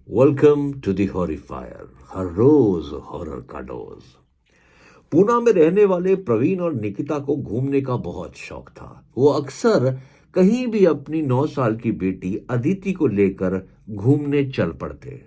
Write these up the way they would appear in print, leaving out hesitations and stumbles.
Welcome to the horrifier, हर रोज horror का डोज। पूना में रहने वाले प्रवीण और निकिता को घूमने का बहुत शौक था। वो अक्सर कहीं भी अपनी 9 साल की बेटी अदिति को लेकर घूमने चल पड़ते।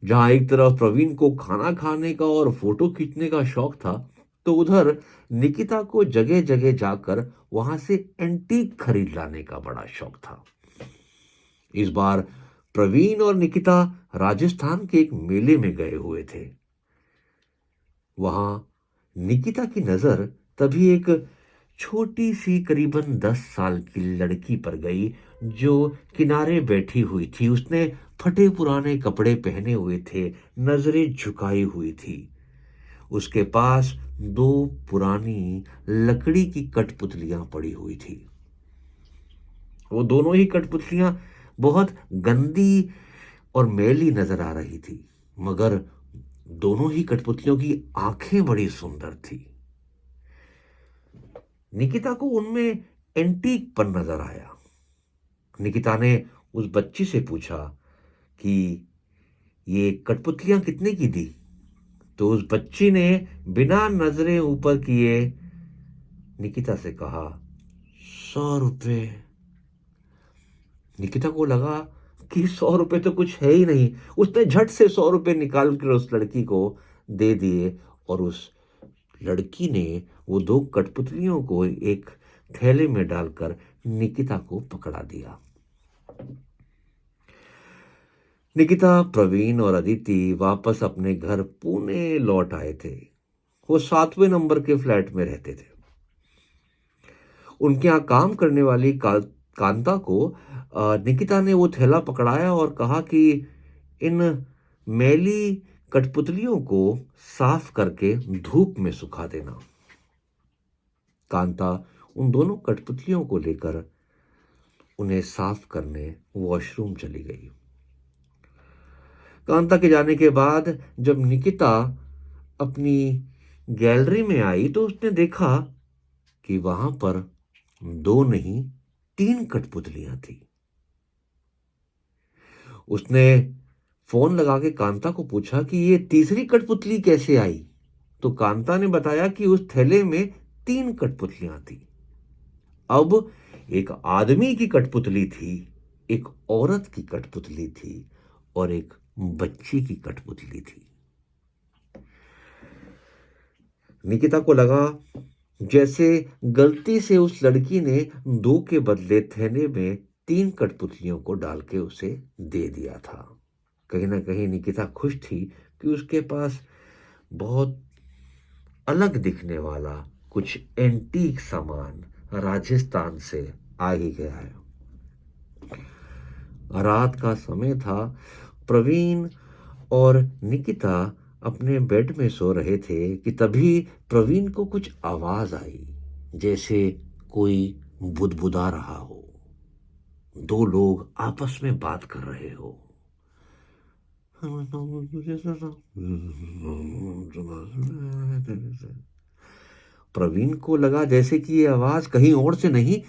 जहां एक तरफ प्रवीण को खाना खाने का और फोटो खींचने का शौक था, तो उधर निकिता को जगह जगह जाकर वहां से एंटीक खरीद लाने का बड़ा शौक था। इस बार प्रवीण और निकिता राजस्थान के एक मेले में गए हुए थे। वहां निकिता की नजर तभी एक छोटी सी करीबन 10 साल की लड़की पर गई, जो किनारे बैठी हुई थी। उसने फटे पुराने कपड़े पहने हुए थे, नजरें झुकाई हुई थी। उसके पास दो पुरानी लकड़ी की कठपुतलियां पड़ी हुई थी। वो दोनों ही कठपुतलियां बहुत गंदी और मैली नजर आ रही थी, मगर दोनों ही कठपुतलियों की आंखें बड़ी सुंदर थी। निकिता को उनमें एंटीक पन नजर आया। निकिता ने उस बच्ची से पूछा कि ये कठपुतलियां कितने की दी। तो उस बच्ची ने बिना नजरें ऊपर किए निकिता से कहा, 100 रुपए। निकिता को लगा कि 100 रुपए तो कुछ है ही नहीं। उसने झट से 100 रुपए निकाल कर उस लड़की को दे दिए, और उस लड़की ने वो दो कठपुतलियों को एक थैले में डालकर निकिता को पकड़ा दिया। निकिता, प्रवीण और अदिति वापस अपने घर पुणे लौट आए थे। वो 7वें नंबर के फ्लैट में रहते थे। उनके यहाँ काम करने वाली कांता को निकिता ने वो थैला पकड़ाया और कहा कि इन मैली कठपुतलियों को साफ करके धूप में सुखा देना। कांता उन दोनों कठपुतलियों को लेकर उन्हें साफ करने वॉशरूम चली गई। कांता के जाने के बाद जब निकिता अपनी गैलरी में आई, तो उसने देखा कि वहां पर दो नहीं, 3 कठपुतलियां थी। उसने फोन लगा के कांता को पूछा कि ये तीसरी कठपुतली कैसे आई। तो कांता ने बताया कि उस थैले में 3 कठपुतलियां थी। अब एक आदमी की कठपुतली थी, एक औरत की कठपुतली थी, और एक बच्ची की कठपुतली थी। निकिता को लगा जैसे गलती से उस लड़की ने दो के बदले थैले में 3 कठपुतलियों को डाल के उसे दे दिया था। कहीं ना कहीं निकिता खुश थी कि उसके पास बहुत अलग दिखने वाला कुछ एंटीक सामान राजस्थान से आ ही गया है। रात का समय था। प्रवीण और निकिता अपने बेड में सो रहे थे कि तभी प्रवीण को कुछ आवाज आई, जैसे कोई बुदबुदा रहा हो, दो लोग आपस में बात कर रहे हो। प्रवीण को लगा जैसे कि ये आवाज कहीं और से नहीं,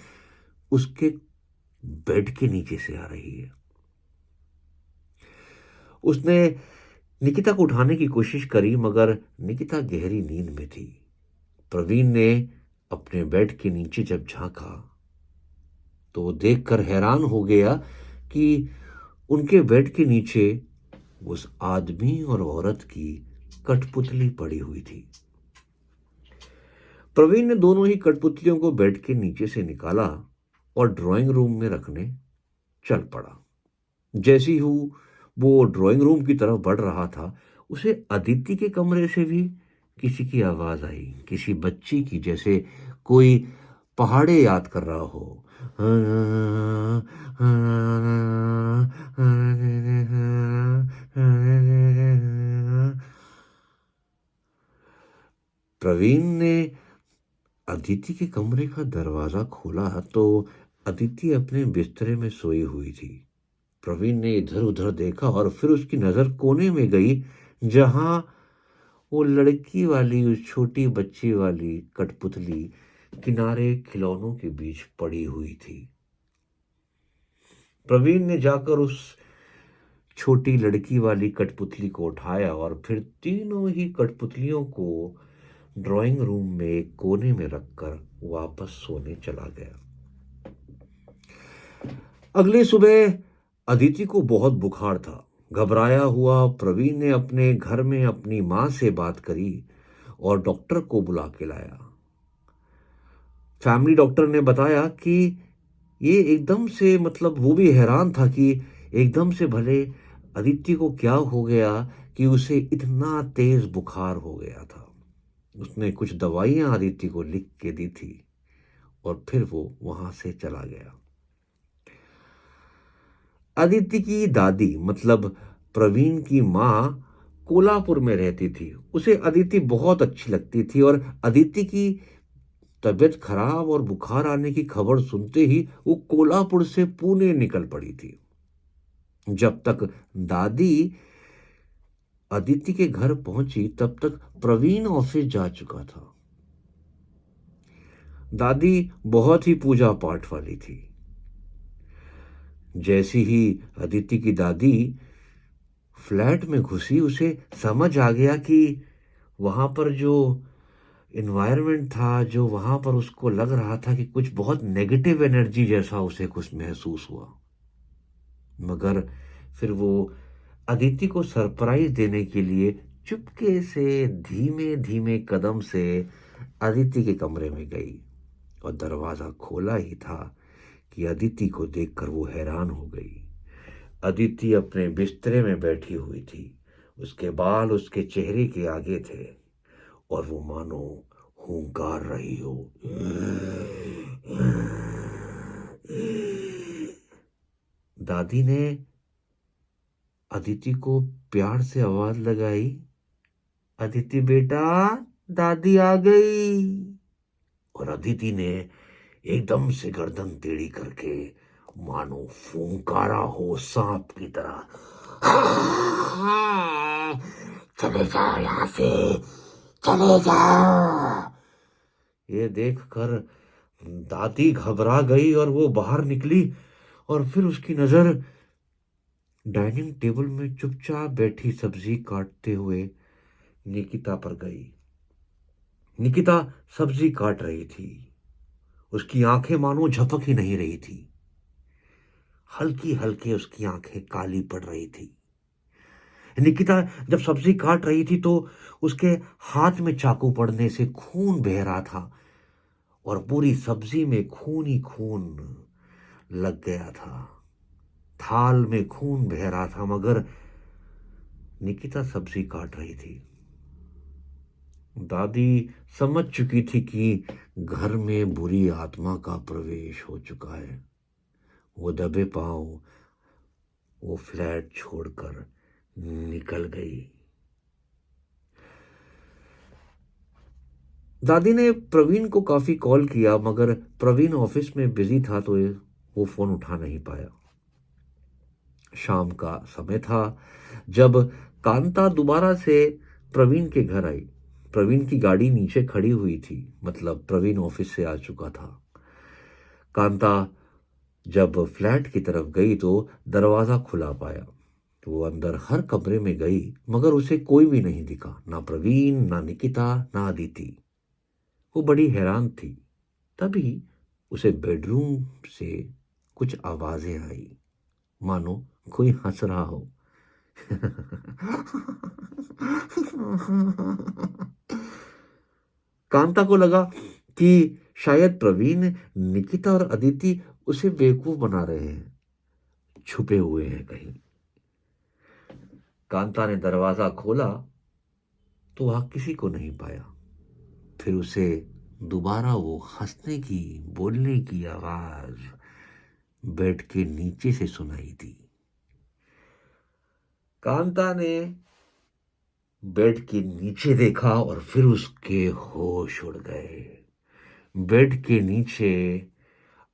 उसके बेड के नीचे से आ रही है। उसने निकिता को उठाने की कोशिश करी, मगर निकिता गहरी नींद में थी। प्रवीण ने अपने बेड के नीचे जब झांका, तो वो देखकर हैरान हो गया कि उनके बेड के नीचे उस आदमी और औरत की कठपुतली पड़ी हुई थी। प्रवीण ने दोनों ही कठपुतलियों को बेड के नीचे से निकाला और ड्राइंग रूम में रखने चल पड़ा। जैसी ही वो ड्राइंग रूम की तरफ बढ़ रहा था, उसे अदिति के कमरे से भी किसी की आवाज आई, किसी बच्ची की, जैसे कोई पहाड़े याद कर रहा हो। प्रवीण ने अदिति के कमरे का दरवाजा खोला तो अदिति अपने बिस्तरे में सोई हुई थी। प्रवीण ने इधर उधर देखा और फिर उसकी नजर कोने में गई, जहां वो लड़की वाली, उस छोटी बच्ची वाली कठपुतली किनारे खिलौनों के बीच पड़ी हुई थी। प्रवीण ने जाकर उस छोटी लड़की वाली कठपुतली को उठाया और फिर तीनों ही कठपुतलियों को ड्राइंग रूम में एक कोने में रखकर वापस सोने चला गया। अगली सुबह अदिति को बहुत बुखार था। घबराया हुआ प्रवीण ने अपने घर में अपनी मां से बात करी और डॉक्टर को बुला के लाया। फैमिली डॉक्टर ने बताया कि ये एकदम से, मतलब वो भी हैरान था कि एकदम से भले अदिति को क्या हो गया कि उसे इतना तेज बुखार हो गया था। उसने कुछ दवाइयां अदिति को लिख के दी थी और फिर वो वहां से चला गया। अदिति की दादी, मतलब प्रवीण की मां, कोल्हापुर में रहती थी। उसे अदिति बहुत अच्छी लगती थी और अदिति की तबीयत खराब और बुखार आने की खबर सुनते ही वो कोल्हापुर से पुणे निकल पड़ी थी। जब तक दादी अदिति के घर पहुंची तब तक प्रवीण ऑफिस जा चुका था। दादी बहुत ही पूजा पाठ वाली थी। जैसी ही अदिति की दादी फ्लैट में घुसी, उसे समझ आ गया कि वहां पर जो इन्वायरमेंट था, जो वहां पर उसको लग रहा था कि कुछ बहुत नेगेटिव एनर्जी जैसा उसे कुछ महसूस हुआ। मगर फिर वो अदिति को सरप्राइज देने के लिए चुपके से धीमे धीमे कदम से अदिति के कमरे में गई और दरवाजा खोला ही था कि अदिति को देखकर वो हैरान हो गई। अदिति अपने बिस्तरे में बैठी हुई थी। उसके बाल उसके चेहरे के आगे थे और वो मानो हुंकार रही हो। दादी ने अदिति को प्यार से आवाज लगाई, अदिति बेटा, दादी आ गई। और अदिति ने एकदम से गर्दन टेढ़ी करके मानो फुंकारा हो सांप की तरह, चले जाओ यहां से, चले जाओ। ये देखकर दादी घबरा गई और वो बाहर निकली और फिर उसकी नजर डाइनिंग टेबल में चुपचाप बैठी सब्जी काटते हुए निकिता पर गई। निकिता सब्जी काट रही थी। उसकी आंखें मानो झपक ही नहीं रही थी। हल्की हल्की उसकी आंखें काली पड़ रही थी। निकिता जब सब्जी काट रही थी तो उसके हाथ में चाकू पड़ने से खून बह रहा था और पूरी सब्जी में खून ही खून लग गया था। थाल में खून बह रहा था मगर निकिता सब्जी काट रही थी। दादी समझ चुकी थी कि घर में बुरी आत्मा का प्रवेश हो चुका है। वो दबे पांव वो फ्लैट छोड़कर निकल गई। दादी ने प्रवीण को काफी कॉल किया मगर प्रवीण ऑफिस में बिजी था तो वो फोन उठा नहीं पाया। शाम का समय था जब कांता दोबारा से प्रवीण के घर आई। प्रवीण की गाड़ी नीचे खड़ी हुई थी, मतलब प्रवीण ऑफिस से आ चुका था। कांता जब फ्लैट की तरफ गई तो दरवाजा खुला पाया। वो अंदर हर कमरे में गई मगर उसे कोई भी नहीं दिखा, ना प्रवीण, ना निकिता, ना अदिति। वो बड़ी हैरान थी। तभी उसे बेडरूम से कुछ आवाजें आई, मानो कोई हंस रहा हो। कांता को लगा कि शायद प्रवीण, निकिता और अदिति उसे बेवकूफ बना रहे हैं, छुपे हुए हैं कहीं। कांता ने दरवाजा खोला तो वहां किसी को नहीं पाया। फिर उसे दोबारा वो हंसने की, बोलने की आवाज बेड के नीचे से सुनाई दी। कांता ने बेड के नीचे देखा और फिर उसके होश उड़ गए। बेड के नीचे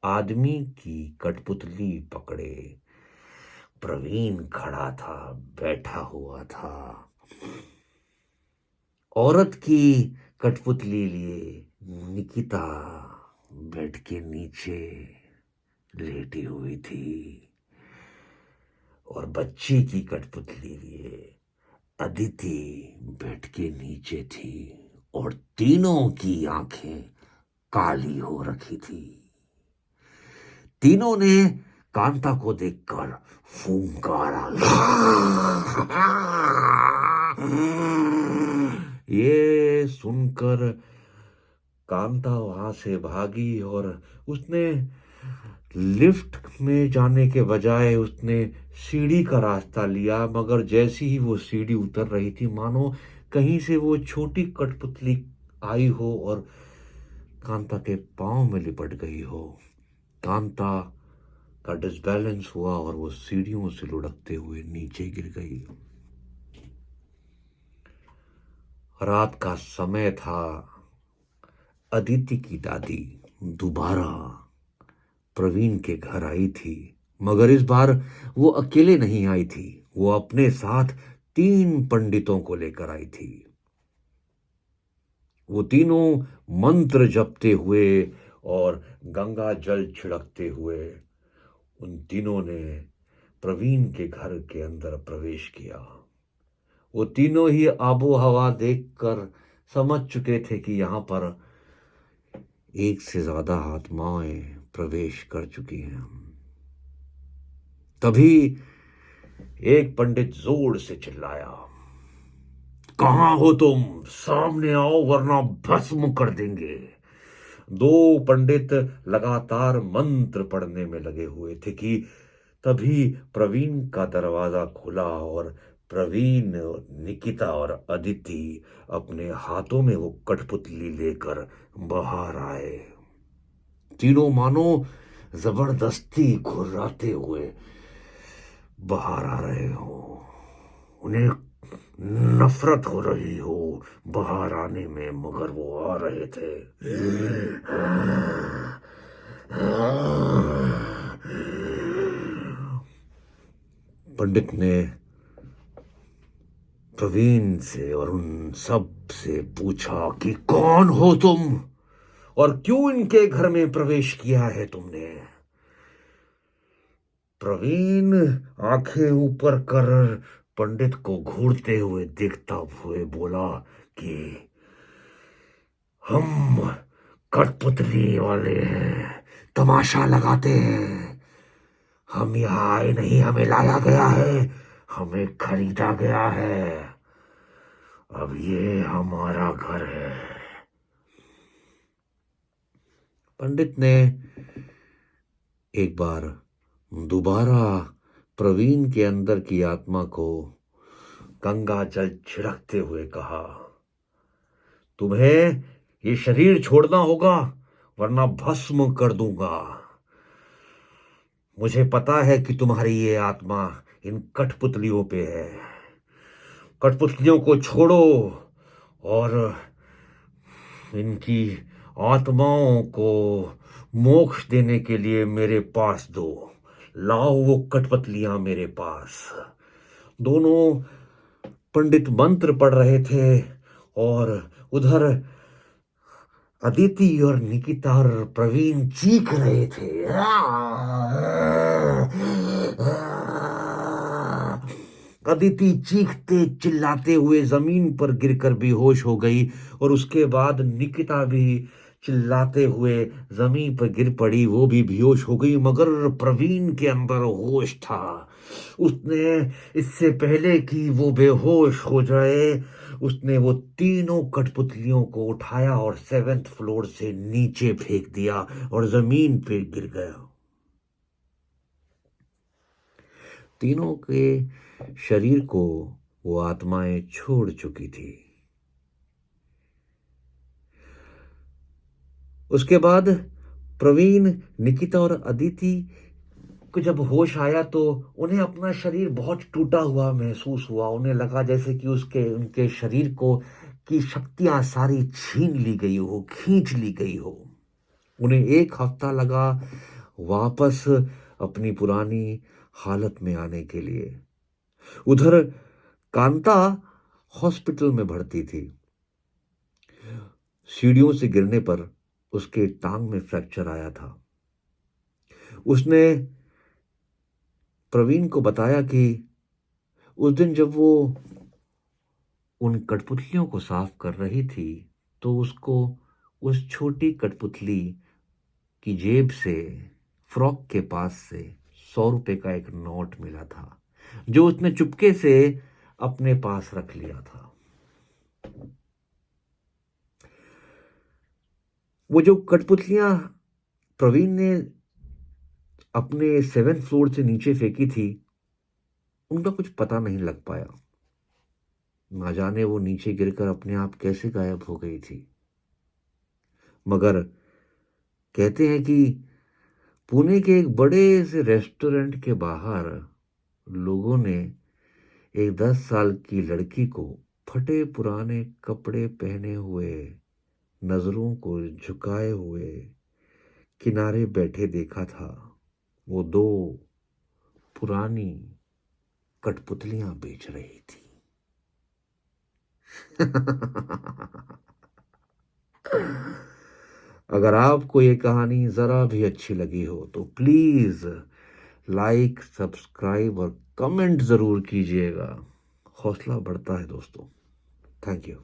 आदमी की कठपुतली पकड़े प्रवीण खड़ा था, बैठा हुआ था। औरत की कठपुतली लिए निकिता बेड के नीचे लेटी हुई थी। और बच्चे की कठपुतली लिए। अदिति बेड के नीचे थी और तीनों की आंखें काली हो रखी थी। तीनों ने कांता को देखकर फूंकारा। ये सुनकर कांता वहां से भागी और उसने लिफ्ट में जाने के बजाय उसने सीढ़ी का रास्ता लिया। मगर जैसी ही वो सीढ़ी उतर रही थी, मानो कहीं से वो छोटी कठपुतली आई हो और कांता के पांव में लिपट गई हो। कांता का डिसबैलेंस हुआ और वो सीढ़ियों से लुढ़कते हुए नीचे गिर गई। रात का समय था। अदिति की दादी दोबारा प्रवीण के घर आई थी, मगर इस बार वो अकेले नहीं आई थी। वो अपने साथ 3 पंडितों को लेकर आई थी। वो तीनों मंत्र जपते हुए और गंगा जल छिड़कते हुए उन तीनों ने प्रवीण के घर के अंदर प्रवेश किया। वो तीनों ही आबो हवा देखकर समझ चुके थे कि यहां पर एक से ज्यादा आत्माएं प्रवेश कर चुकी हैं। तभी एक पंडित जोर से चिल्लाया, कहां हो तुम? सामने आओ वरना भस्म कर देंगे। 2 पंडित लगातार मंत्र पढ़ने में लगे हुए थे कि तभी प्रवीण का दरवाजा खुला और प्रवीण, निकिता और अदिति अपने हाथों में वो कठपुतली लेकर बाहर आए। तीनों मानो जबरदस्ती घुर्राते हुए बाहर आ रहे हो। उन्हें नफरत हो रही हो बाहर आने में, मगर वो आ रहे थे। पंडित ने प्रवीण से और उन सब से पूछा कि कौन हो तुम और क्यों इनके घर में प्रवेश किया है तुमने? प्रवीण आंखें ऊपर कर पंडित को घूरते हुए देखता हुए बोला कि हम कठपुतली वाले हैं, तमाशा लगाते हैं। हम यहाँ आए नहीं, हमें लाया गया है, हमें खरीदा गया है। अब ये हमारा घर है। पंडित ने एक बार दोबारा प्रवीण के अंदर की आत्मा को गंगा जल छिड़कते हुए कहा, तुम्हें ये शरीर छोड़ना होगा वरना भस्म कर दूंगा। मुझे पता है कि तुम्हारी ये आत्मा इन कठपुतलियों पे है। कठपुतलियों को छोड़ो और इनकी आत्माओं को मोक्ष देने के लिए मेरे पास दो। लाओ वो कठपुतलियां मेरे पास। दोनों पंडित मंत्र पढ़ रहे थे और उधर अदिति और निकिता और प्रवीण चीख रहे थे। अदिति चीखते चिल्लाते हुए जमीन पर गिरकर बेहोश हो गई और उसके बाद निकिता भी चिल्लाते हुए जमीन पर गिर पड़ी, वो भी बेहोश हो गई। मगर प्रवीण के अंदर होश था। उसने इससे पहले कि वो बेहोश हो जाए, उसने वो तीनों कठपुतलियों को उठाया और 7th फ्लोर से नीचे फेंक दिया और जमीन पे गिर गया। तीनों के शरीर को वो आत्माएं छोड़ चुकी थी। उसके बाद प्रवीण, निकिता और अदिति को जब होश आया तो उन्हें अपना शरीर बहुत टूटा हुआ महसूस हुआ। उन्हें लगा जैसे कि उनके शरीर को की शक्तियां सारी छीन ली गई हो, खींच ली गई हो। उन्हें 1 हफ्ता लगा वापस अपनी पुरानी हालत में आने के लिए। उधर कांता हॉस्पिटल में भर्ती थी। सीढ़ियों से गिरने पर उसके टांग में फ्रैक्चर आया था। उसने प्रवीण को बताया कि उस दिन जब वो उन कठपुतलियों को साफ कर रही थी तो उसको उस छोटी कठपुतली की जेब से, फ्रॉक के पास से 100 रुपए का एक नोट मिला था जो उसने चुपके से अपने पास रख लिया था। वो जो कठपुतलियां प्रवीण ने अपने 7th फ्लोर से नीचे फेंकी थी, उनका कुछ पता नहीं लग पाया। ना जाने वो नीचे गिरकर अपने आप कैसे गायब हो गई थी। मगर कहते हैं कि पुणे के एक बड़े से रेस्टोरेंट के बाहर लोगों ने एक 10 साल की लड़की को फटे पुराने कपड़े पहने हुए, नजरों को झुकाए हुए किनारे बैठे देखा था। वो दो पुरानी कठपुतलियां बेच रही थी। अगर आपको ये कहानी जरा भी अच्छी लगी हो तो प्लीज लाइक, सब्सक्राइब और कमेंट जरूर कीजिएगा। हौसला बढ़ता है दोस्तों। Thank you.